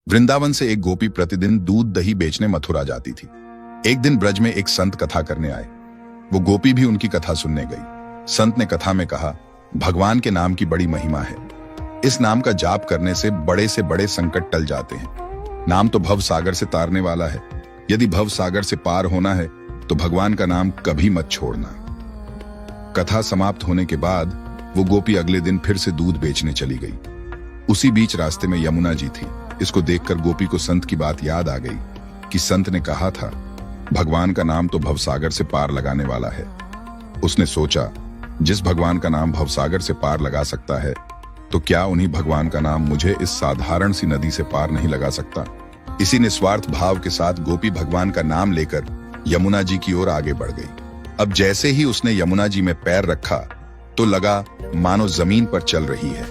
वृंदावन से एक गोपी प्रतिदिन दूध दही बेचने मथुरा जाती थी। एक दिन ब्रज में एक संत कथा करने आए। वो गोपी भी उनकी कथा सुनने गई। संत ने कथा में कहा, भगवान के नाम की बड़ी महिमा है। इस नाम का जाप करने से बड़े संकट टल जाते हैं। नाम तो भव सागर से तारने वाला है। यदि भव सागर से पार होना है तो भगवान का नाम कभी मत छोड़ना। कथा समाप्त होने के बाद वो गोपी अगले दिन फिर से दूध बेचने चली गई। उसी बीच रास्ते में यमुना जी थी। इसको देखकर गोपी को संत की बात याद आ गई कि संत ने कहा था, भगवान का नाम तो भवसागर से पार लगाने वाला है। उसने सोचा, जिस भगवान का नाम भवसागर से पार लगा सकता है तो क्या उन्हीं भगवान का नाम मुझे इस साधारण सी नदी से पार नहीं लगा सकता। इसी निस्वार्थ भाव के साथ गोपी भगवान का नाम लेकर यमुना जी की ओर आगे बढ़ गई। अब जैसे ही उसने यमुना जी में पैर रखा तो लगा मानो जमीन पर चल रही है,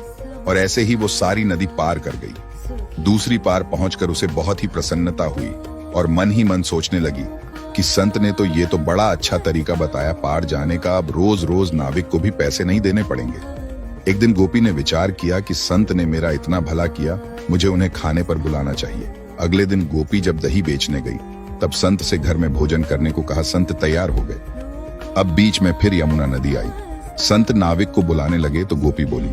और ऐसे ही वो सारी नदी पार कर गई। दूसरी पार पहुंचकर उसे बहुत ही प्रसन्नता हुई और मन ही मन सोचने लगी कि संत ने तो ये तो बड़ा अच्छा तरीका बताया पार जाने का, अब रोज रोज नाविक को भी पैसे नहीं देने पड़ेंगे। एक दिन गोपी ने विचार किया कि संत ने मेरा इतना भला किया, मुझे उन्हें खाने पर बुलाना चाहिए। अगले दिन गोपी जब दही बेचने गई तब संत से घर में भोजन करने को कहा। संत तैयार हो गए। अब बीच में फिर यमुना नदी आई। संत नाविक को बुलाने लगे तो गोपी बोली,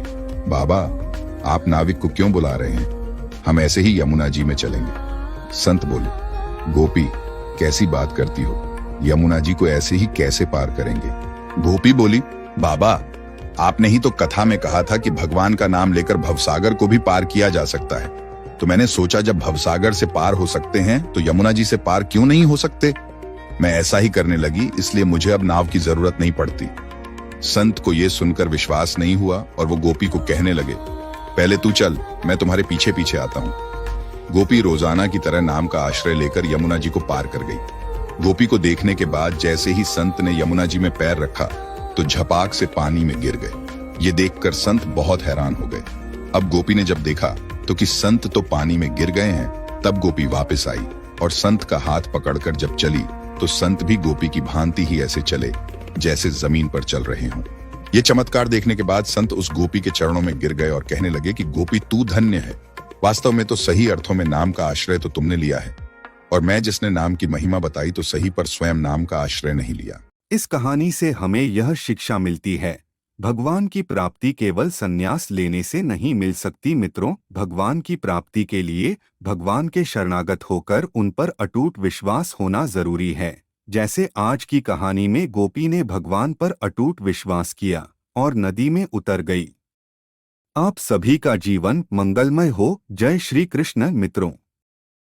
बाबा आप नाविक को क्यों बुला रहे हैं, हम ऐसे ही यमुना जी में चलेंगे। संत बोले, गोपी कैसी बात करती हो, यमुना जी को ऐसे ही कैसे पार करेंगे। गोपी बोली, बाबा आपने ही तो कथा में कहा था कि भगवान का नाम लेकर भवसागर को भी पार किया जा सकता है, तो मैंने सोचा जब भवसागर से पार हो सकते हैं तो यमुना जी से पार क्यों नहीं हो सकते। मैं ऐसा ही करने लगी, इसलिए मुझे अब नाव की जरूरत नहीं पड़ती। संत को यह सुनकर विश्वास नहीं हुआ और वो गोपी को कहने लगे, पहले तू चल, मैं तुम्हारे पीछे पीछे आता हूँ। गोपी रोजाना की तरह नाम का आश्रय लेकर यमुना जी को पार कर गई। गोपी को देखने के बाद जैसे ही संत ने यमुना जी में पैर रखा तो झपाक से पानी में गिर गए। ये देखकर संत बहुत हैरान हो गए। अब गोपी ने जब देखा तो कि संत तो पानी में गिर गए हैं, तब गोपी वापस आई और संत का हाथ पकड़कर जब चली तो संत भी गोपी की भांति ही ऐसे चले जैसे जमीन पर चल रहे हों। ये चमत्कार देखने के बाद संत उस गोपी के चरणों में गिर गए और कहने लगे कि गोपी तू धन्य है। वास्तव में तो सही अर्थों में नाम का आश्रय तो तुमने लिया है, और मैं जिसने नाम की महिमा बताई तो सही पर स्वयं नाम का आश्रय नहीं लिया। इस कहानी से हमें यह शिक्षा मिलती है, भगवान की प्राप्ति केवल संन्यास लेने से नहीं मिल सकती मित्रों। भगवान की प्राप्ति के लिए भगवान के शरणागत होकर उन पर अटूट विश्वास होना जरूरी है। जैसे आज की कहानी में गोपी ने भगवान पर अटूट विश्वास किया और नदी में उतर गई। आप सभी का जीवन मंगलमय हो। जय श्री कृष्ण मित्रों।